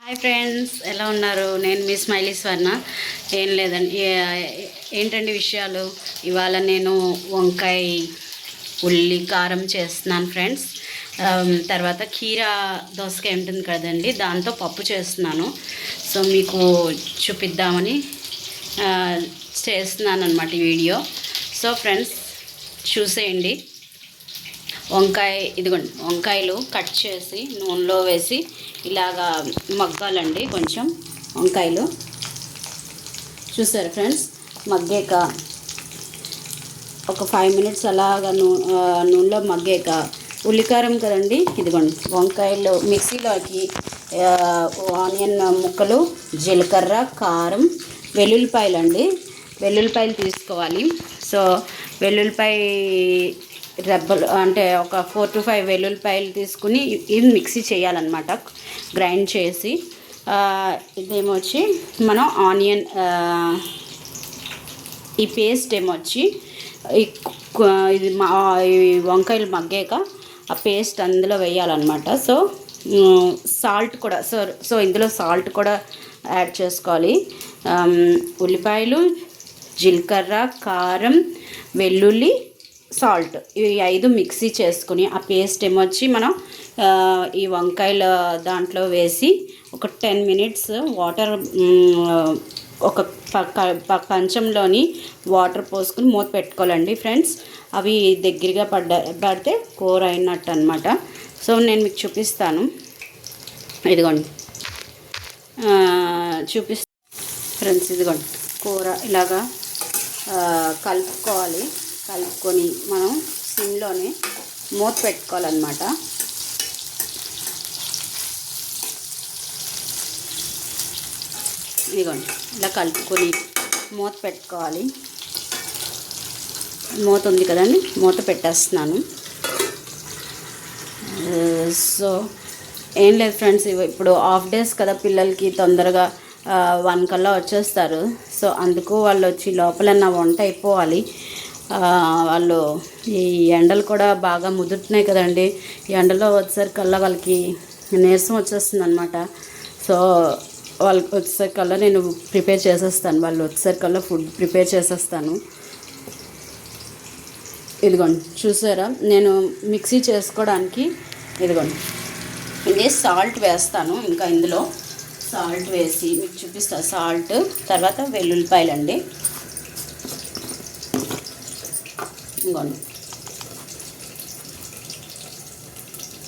Hi friends, ఎలా ఉన్నారు? నేను మీ స్మైలీ స్వర్ణ. ఏం లేదండి, ఏంటండి విషయాలు. ఇవాళ నేను వంకాయ ఉల్లి కారం చేస్తున్నాను ఫ్రెండ్స్. తర్వాత కీరా దోసకాయ ఉంటుంది కదండి, దాంతో పప్పు చేస్తున్నాను. సో మీకు చూపిద్దామని చేస్తున్నాను అనమాట ఈ వీడియో. సో ఫ్రెండ్స్ చూసేయండి. ఇదిగోండి, వంకాయలు కట్ చేసి నూనెలో వేసి ఇలాగా మగ్గాలండి. కొంచెం వంకాయలు చూసారు ఫ్రెండ్స్, మగ్గాక ఒక 5 మినిట్స్ అలాగా నూనెలో మగ్గాక ఉల్లికారం కదండి, ఇదిగోండి వంకాయలు మిక్సీలోకి ఆనియన్ ముక్కలు, జీలకర్ర, కారం, వెల్లుల్లిపాయలు వెల్లుల్లిపాయలు తీసుకోవాలి. సో వెల్లుల్లిపాయ రెబ్బలు అంటే ఒక 4 to 5 వెల్లుల్లిపాయలు తీసుకుని ఇది మిక్సీ చేయాలన్నమాట, గ్రైండ్ చేసి. ఇదేమొచ్చి మనం ఆనియన్ ఈ పేస్ట్ ఏమొచ్చి ఇది వంకాయలు మగ్గాక ఆ పేస్ట్ అందులో వేయాలన్నమాట. సో సాల్ట్ కూడా సో ఇందులో సాల్ట్ కూడా యాడ్ చేసుకోవాలి. ఉల్లిపాయలు, జీలకర్ర, కారం, వెల్లుల్లి, సాల్ట్, ఇవి 5 మిక్సీ చేసుకుని ఆ పేస్ట్ ఏమొచ్చి మనం ఈ వంకాయల దాంట్లో వేసి ఒక 10 మినిట్స్ వాటర్, ఒక కంచంలోని వాటర్ పోసుకుని మూత పెట్టుకోవాలండి ఫ్రెండ్స్. అవి దగ్గరగా పడితే కూర అయినట్టు అనమాట. సో నేను మీకు చూపిస్తాను. ఇదిగోండి చూపిస్తాను ఫ్రెండ్స్. ఇదిగోండి కూర ఇలాగా కలుపుకొని మనం సిమ్లోనే మూత పెట్టుకోవాలన్నమాట. ఇదిగోండి ఇలా కలుపుకొని మూత పెట్టుకోవాలి. మూత ఉంది కదండి, మూత పెట్టేస్తున్నాను. సో ఏం లేదు ఫ్రెండ్స్, ఇప్పుడు హాఫ్ డేస్ కదా, పిల్లలకి తొందరగా 1 కల్లా వచ్చేస్తారు. సో అందుకు వాళ్ళు వచ్చి లోపల నా వంట అయిపోవాలి. వాళ్ళు ఈ ఎండలు కూడా బాగా ముదురుతున్నాయి కదండి. ఈ ఎండలో వచ్చేసరికల్లా వాళ్ళకి నీరసం వచ్చేస్తుంది అనమాట. సో వాళ్ళకి వచ్చేసరికల్లా నేను ప్రిపేర్ చేసేస్తాను, వాళ్ళు వచ్చేసరికల్లా ఫుడ్ ప్రిపేర్ చేసేస్తాను. ఇదిగోండి చూసారా, నేను మిక్సీ చేసుకోవడానికి ఇదిగోండి ఇది సాల్ట్ వేస్తాను. ఇంకా ఇందులో సాల్ట్ వేసి మీకు చూపిస్తాను. సాల్ట్, తర్వాత వెల్లుల్లిపాయలు అండి.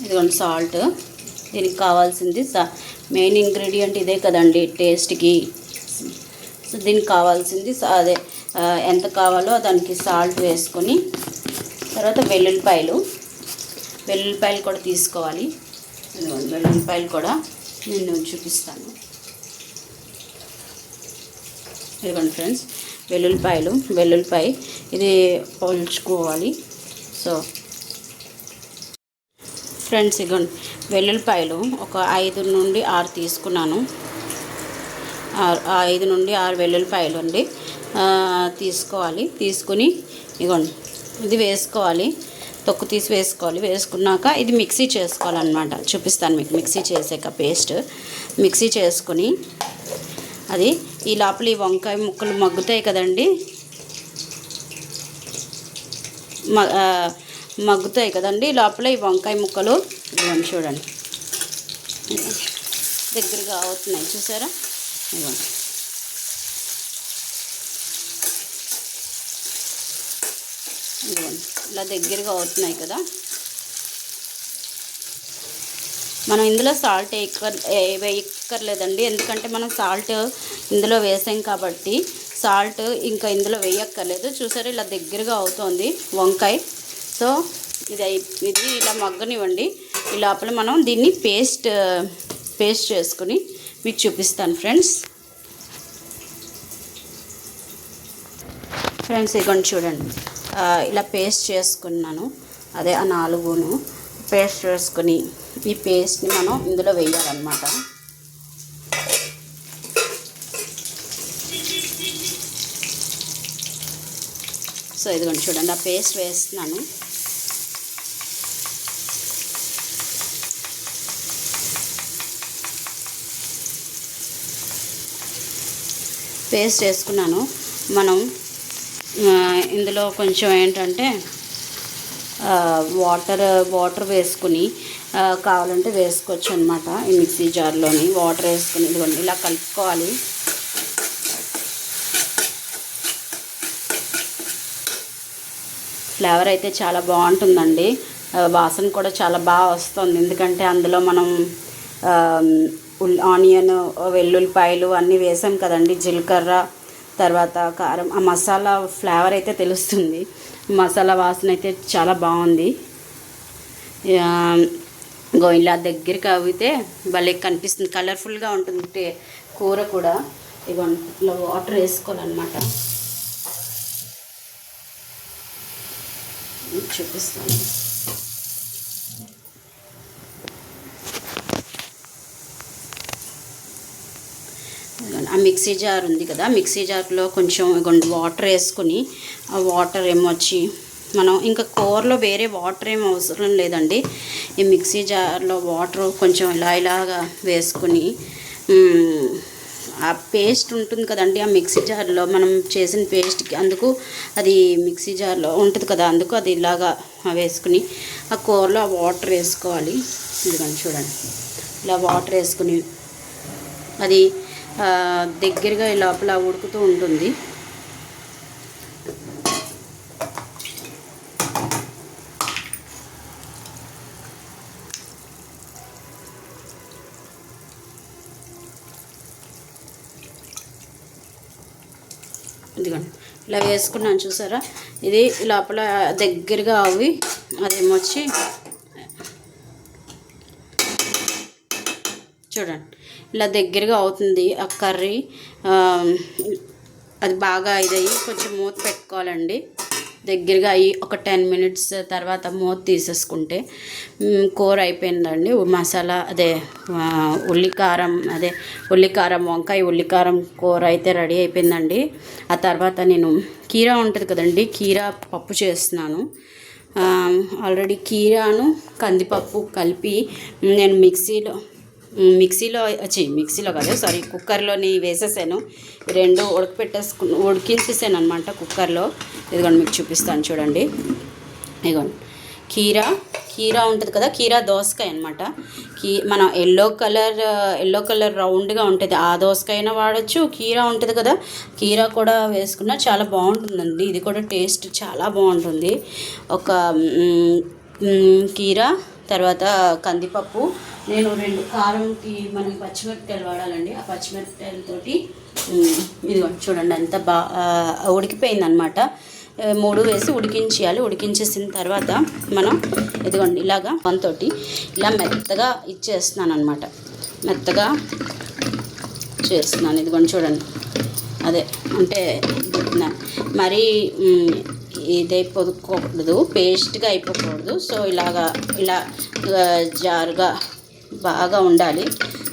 ఇదిగోండి సాల్ట్. దీనికి కావాల్సింది మెయిన్ ఇంగ్రీడియంట్ ఇదే కదండి టేస్ట్కి. సో దీనికి కావాల్సింది అదే, ఎంత కావాలో దానికి సాల్ట్ వేసుకొని, తర్వాత వెల్లుల్లిపాయలు కూడా తీసుకోవాలి. ఇదిగోండి వెల్లుల్లిపాయలు కూడా నేను చూపిస్తాను. ఇదిగోండి ఫ్రెండ్స్, వెల్లుల్లిపాయ ఇది పోల్చుకోవాలి. సో ఫ్రెండ్స్ ఇదిగోండి వెల్లుల్లిపాయలు ఒక 5 నుండి 6 తీసుకున్నాను. 5 నుండి 6 వెల్లుల్లిపాయలు అండి తీసుకోవాలి. తీసుకుని ఇదిగోండి ఇది వేసుకోవాలి, తొక్కు తీసి వేసుకోవాలి. వేసుకున్నాక ఇది మిక్సీ చేసుకోవాలన్నమాట. చూపిస్తాను మీకు మిక్సీ చేసాక పేస్ట్ మిక్సీ చేసుకుని, అది ఈ లోపల ఈ వంకాయ ముక్కలు మగ్గుతాయి కదండి, లోపల ఈ వంకాయ ముక్కలు ఇవ్వండి. చూడండి దగ్గరగా అవుతున్నాయి, చూసారా? ఇవ్వండి ఇలా దగ్గరగా అవుతున్నాయి కదా. మనం ఇందులో సాల్ట్ వేయక్కర్లేదండి, ఎందుకంటే మనం సాల్ట్ ఇందులో వేసాం కాబట్టి సాల్ట్ ఇంకా ఇందులో వేయక్కర్లేదు. చూసారా ఇలా దగ్గరగా అవుతుంది వంకాయ. సో ఇది ఇలా మగ్గనివ్వండి. ఈ లోపల మనం దీన్ని పేస్ట్ చేసుకుని మీకు చూపిస్తాను ఫ్రెండ్స్. ఇదిగోండి చూడండి, ఇలా పేస్ట్ చేసుకున్నాను. అదే ఆ 4ను పేస్ట్ చేసుకుని ఈ పేస్ట్ని మనం ఇందులో వేయాలన్నమాట. సో ఇదిగోండి చూడండి, ఆ పేస్ట్ వేస్తున్నాను. పేస్ట్ వేసుకున్నాను. మనం ఇందులో కొంచెం ఏంటంటే వాటర్ వేసుకుని కావాలంటే వేసుకోవచ్చు అనమాట. ఈ మిక్సీ జార్లోని వాటర్ వేసుకుని ఇదిగోండి ఇలా కలుపుకోవాలి. ఫ్లేవర్ అయితే చాలా బాగుంటుందండి. వాసన కూడా చాలా బాగా వస్తుంది. ఎందుకంటే అందులో మనం ఆనియన్, వెల్లుల్లిపాయలు అన్నీ వేసాం కదండి, జీలకర్ర, తర్వాత కారం, ఆ మసాలా ఫ్లేవర్ అయితే తెలుస్తుంది. మసాలా వాసన అయితే చాలా బాగుంది. ఇలా దగ్గరికి అవితే భలే కనిపిస్తుంది, కలర్ఫుల్గా ఉంటుంది కూర కూడా. ఇట్లా వాటర్ వేసుకోవాలన్నమాట. చూపిస్తాను. ఆ మిక్సీ జార్ ఉంది కదా, మిక్సీ జార్లో కొంచెం వాటర్ వేసుకుని, ఆ వాటర్ ఏమొచ్చి మనం ఇంకా కూరలో వేరే వాటర్ ఏం అవసరం లేదండి. ఈ మిక్సీ జార్లో వాటర్ కొంచెం ఇలాగా వేసుకుని, ఆ పేస్ట్ ఉంటుంది కదండి ఆ మిక్సీ జార్లో మనం చేసిన పేస్ట్కి, అందుకు అది మిక్సీ జార్లో ఉంటుంది కదా, అందుకు అది ఇలాగా వేసుకుని ఆ కూరలో ఆ వాటర్ వేసుకోవాలి. ఇదిగోండి చూడండి, ఇలా వాటర్ వేసుకుని అది దగ్గరగా ఈ లోపల ఉడుకుతూ ఉంటుంది. ఇదిగోండి ఇలా వేసుకున్నాను చూసారా, ఇది లోపల దగ్గరగా అవి అదేమొచ్చి చూడండి ఇలా దగ్గరగా అవుతుంది ఆ కర్రీ. అది బాగా ఇదయ్యి కొంచెం మూత పెట్టుకోవాలండి. దగ్గరగా అయ్యి ఒక 10 minutes తర్వాత మూత తీసేసుకుంటే కూర అయిపోయిందండి. మసాలా ఉల్లికారం వంకాయ ఉల్లికారం కూర అయితే రెడీ అయిపోయిందండి. ఆ తర్వాత నేను కీరా ఉంటుంది కదండి, కీరా పప్పు చేస్తున్నాను. ఆల్రెడీ కీరాను కందిపప్పు కలిపి నేను మిక్సీలో కాదు, సారీ, కుక్కర్లోని వేసేసాను. రెండు ఉడికించేసాను అనమాట కుక్కర్లో. ఇదిగోండి మీకు చూపిస్తాను చూడండి. ఇదిగోండి కీరా ఉంటుంది కదా, కీరా దోసకాయ అనమాట. మనం ఎల్లో కలర్ రౌండ్గా ఉంటుంది, ఆ దోసకాయ అయినా వాడచ్చు. కీరా ఉంటుంది కదా, కీరా కూడా వేసుకున్నా చాలా బాగుంటుందండి. ఇది కూడా టేస్ట్ చాలా బాగుంటుంది. ఒక కీరా, తర్వాత కందిపప్పు, నేను 2 కారంకి మనకి పచ్చిమిరపకాయలు వాడాలండి. ఆ పచ్చిమిరపకాయలతోటి ఇదిగోండి చూడండి ఎంత ఉడికిపోయింది అనమాట. 3 వేసి ఉడికించేయాలి. ఉడికించేసిన తర్వాత మనం ఇదిగోండి ఇలాగా మనతోటి ఇలా మెత్తగా ఇచ్చేస్తున్నాను అనమాట. మెత్తగా చేస్తున్నాను. ఇదిగోండి చూడండి, అదే అంటే మరీ ఇదైపోకూడదు, పేస్ట్గా అయిపోకూడదు. సో ఇలా జారుగా బాగా ఉండాలి.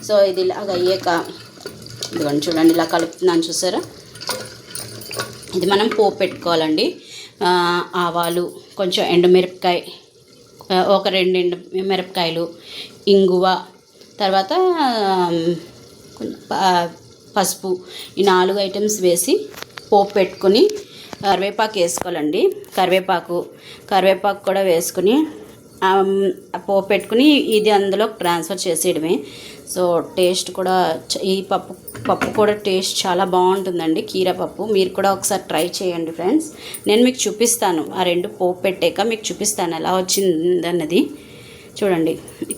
సో ఇది ఇలాగ అయ్యాక ఇదిగోండి చూడండి ఇలా కలుపుతున్నాను చూసారా. ఇది మనం పోపు పెట్టుకోవాలండి. ఆవాలు, కొంచెం ఎండుమిరపకాయ, ఒక 2 ఎండుమిరపకాయలు, ఇంగువ, తర్వాత పసుపు, ఈ 4 ఐటమ్స్ వేసి పోపు పెట్టుకొని కరివేపాకు వేసుకోవాలండి. కరివేపాకు కూడా వేసుకుని పోపు పెట్టుకుని ఇది అందులో ట్రాన్స్ఫర్ చేసేయడమే. సో టేస్ట్ కూడా ఈ పప్పు కూడా టేస్ట్ చాలా బాగుంటుందండి, కీరా పప్పు. మీరు కూడా ఒకసారి ట్రై చేయండి ఫ్రెండ్స్. నేను మీకు చూపిస్తాను, ఆ 2 పోపు పెట్టాక మీకు చూపిస్తాను ఎలా వచ్చిందన్నది. చూడండి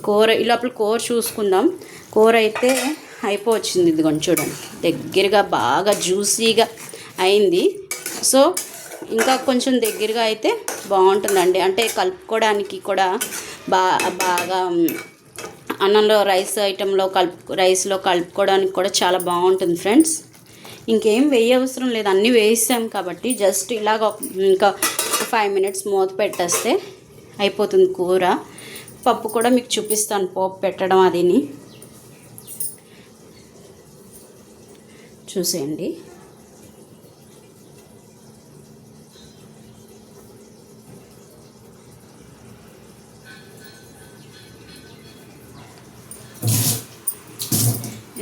కూర ఈ లోపల కూర చూసుకుందాం. కూర అయితే అయిపోవచ్చింది. ఇదిగోండి చూడండి దగ్గరగా బాగా జ్యూసీగా అయింది. సో ఇంకా కొంచెం దగ్గరగా అయితే బాగుంటుందండి. అంటే కలుపుకోవడానికి కూడా బాగా అన్నంలో రైస్లో కలుపుకోవడానికి కూడా చాలా బాగుంటుంది ఫ్రెండ్స్. ఇంకేం వేయవసరం లేదు, అన్నీ వేసాం కాబట్టి జస్ట్ ఇలాగ ఇంకా 5 minutes మూత పెట్టేస్తే అయిపోతుంది కూర. పప్పు కూడా మీకు చూపిస్తాను పోపు పెట్టడం అదిని చూసేయండి.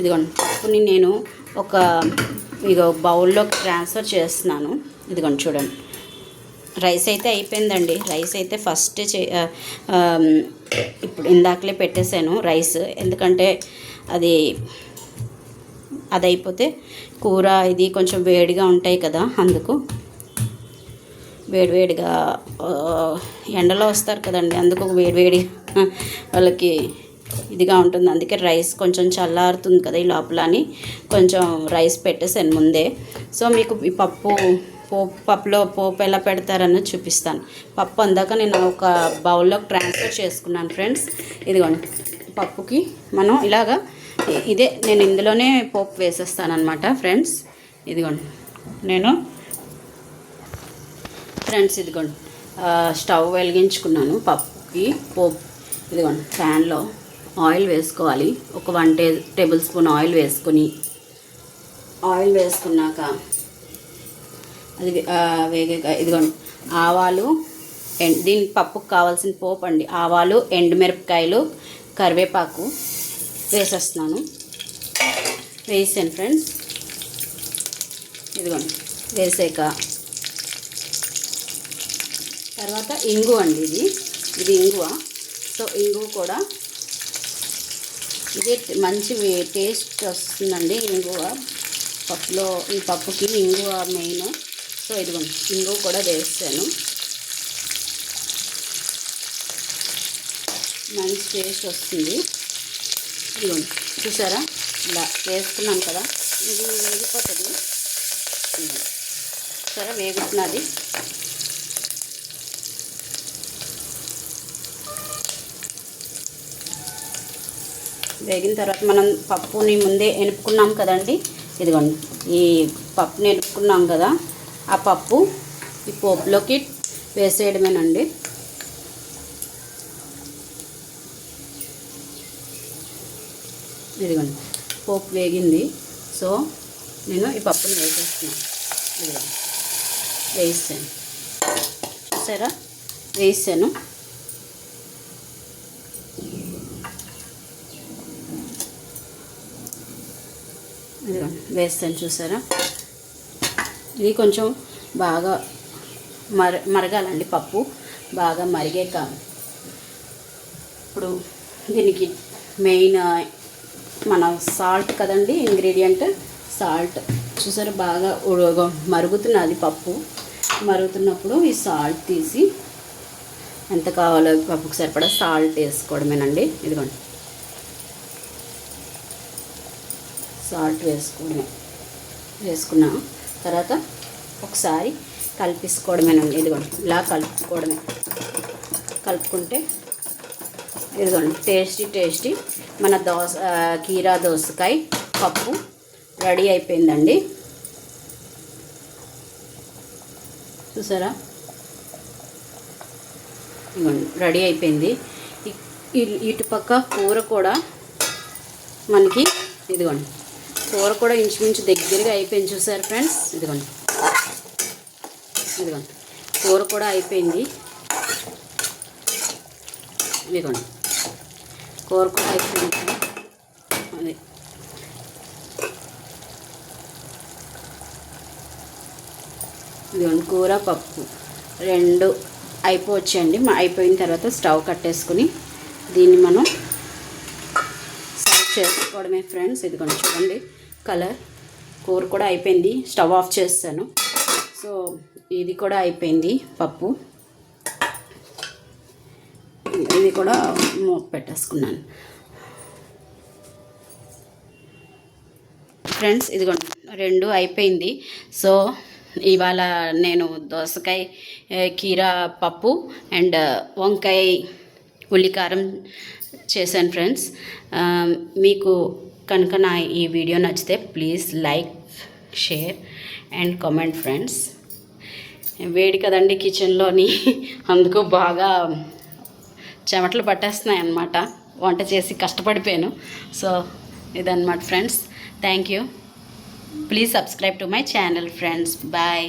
ఇదిగోండి పప్పుని నేను ఒక బౌల్లోకి ట్రాన్స్ఫర్ చేస్తున్నాను. ఇదిగోండి చూడండి, రైస్ అయితే అయిపోయిందండి. రైస్ అయితే ఫస్ట్ ఇప్పుడు ఇందాకలే పెట్టేశాను రైస్, ఎందుకంటే అది అయిపోతే కూర ఇది కొంచెం వేడిగా ఉంటాయి కదా, అందుకు వేడివేడిగా ఎండలో వస్తారు కదండి, అందుకు వేడివేడి వాళ్ళకి ఇదిగా ఉంటుంది. అందుకే రైస్ కొంచెం చల్లారుతుంది కదా ఈ లోపల అని కొంచెం రైస్ పెట్టేసాను ముందే. సో మీకు ఈ పప్పులో పోపు ఎలా పెడతారని చూపిస్తాను. పప్పు అందాక నేను ఒక బౌల్లోకి ట్రాన్స్ఫర్ చేసుకున్నాను ఫ్రెండ్స్. ఇదిగోండి, పప్పుకి మనం ఇలాగా నేను ఇందులోనే పోపు వేసేస్తాను అనమాట ఫ్రెండ్స్. ఇదిగోండి ఇదిగోండి స్టవ్ వెలిగించుకున్నాను పప్పుకి పోపు. ఇదిగోండి ప్యాన్లో ఆయిల్ వేసుకోవాలి. ఒక 1 టేబుల్ స్పూన్ ఆయిల్ వేసుకున్నాక అది వేగాక ఇదిగోండి ఆవాలు, దీనికి పప్పుకు కావాల్సిన పోపు అండి. ఆవాలు, ఎండుమిరపకాయలు, కరివేపాకు వేసేస్తున్నాను. వేసాను ఫ్రెండ్స్. ఇదిగోండి వేసాక తర్వాత ఇంగు అండి, ఇది ఇంగువ. సో ఇంగువ కూడా ఇదే మంచి టేస్ట్ వస్తుందండి ఇంగువ పప్పులో. ఈ పప్పుకి ఇంగువ మెయిన్. సో ఇదిగోండి ఇంగువ కూడా వేస్తాను, మంచి టేస్ట్ వస్తుంది. ఇదిగోండి చూసారా, ఇలా వేసుకున్నాను కదా, ఇది వేగిపోతుంది. సరే వేగుతున్నది. వేగిన తర్వాత మనం పప్పుని ముందే ఎనుపుకున్నాం కదండి. ఇదిగోండి ఈ పప్పుని ఎనుపుకున్నాం కదా, ఆ పప్పు ఈ పోపులోకి వేసేయడమేనండి. ఇదిగోండి పోపు వేగింది. సో నేను ఈ పప్పుని వేసేస్తున్నాను. ఇదిగోండి వేసాను, సరే వేసాను. ఇదిగోండి వేస్తాను చూసారా. ఇది కొంచెం బాగా మరగాలండి, పప్పు బాగా మరిగాక ఇప్పుడు దీనికి మెయిన్ మన సాల్ట్ కదండి, ఇంగ్రీడియంట్ సాల్ట్. చూసారా బాగా మరుగుతున్నది పప్పు. మరుగుతున్నప్పుడు ఈ సాల్ట్ తీసి ఎంత కావాలో పప్పుకు సరిపడా సాల్ట్ వేసుకోవడమేనండి. ఇదిగోండి సాల్ట్ వేసుకున్న తర్వాత ఒకసారి కలిపేసుకోవడమేనండి. ఇదిగోండి ఇలా కలుపుకుంటే ఇదిగోండి టేస్టీ మన కీరా దోసకాయ పప్పు రెడీ అయిపోయిందండి. చూసారా, ఇదిగోండి రెడీ అయిపోయింది. ఇటుపక్క కూర కూడా మనకి ఇదిగోండి కూర కూడా ఇంచుమించు దగ్గరగా అయిపోయింది. చూసారు ఫ్రెండ్స్, ఇదిగోండి కూర కూడా అయిపోయింది. ఇదిగోండి కూర కూడా అయిపోయింది. అది ఇదిగోండి కూర పప్పు 2 అయిపోవచ్చండి. అయిపోయిన తర్వాత స్టవ్ కట్టేసుకుని దీన్ని మనం సర్వ్ చేసుకోవడమే ఫ్రెండ్స్. ఇదిగోండి చూడండి కలర్, కూర కూడా అయిపోయింది. స్టవ్ ఆఫ్ చేస్తాను. సో ఇది కూడా అయిపోయింది పప్పు. ఇది కూడా మూత పెట్టేసుకున్నాను ఫ్రెండ్స్. ఇదిగోండి 2 అయిపోయింది. సో ఇవాళ నేను దోసకాయ కీరా పప్పు అండ్ వంకాయ ఉల్లికారం చేశాను ఫ్రెండ్స్. మీకు కనుక నా ఈ వీడియో నచ్చితే please like, share and comment friends. వేడి కదండి కిచెన్లోని, అందుకు బాగా చెమటలు పట్టేస్తున్నాయి అన్నమాట. వంట చేసి కష్టపడిపోయాను. సో ఇదన్నమాట friends. Thank you. Please subscribe to my channel friends. Bye.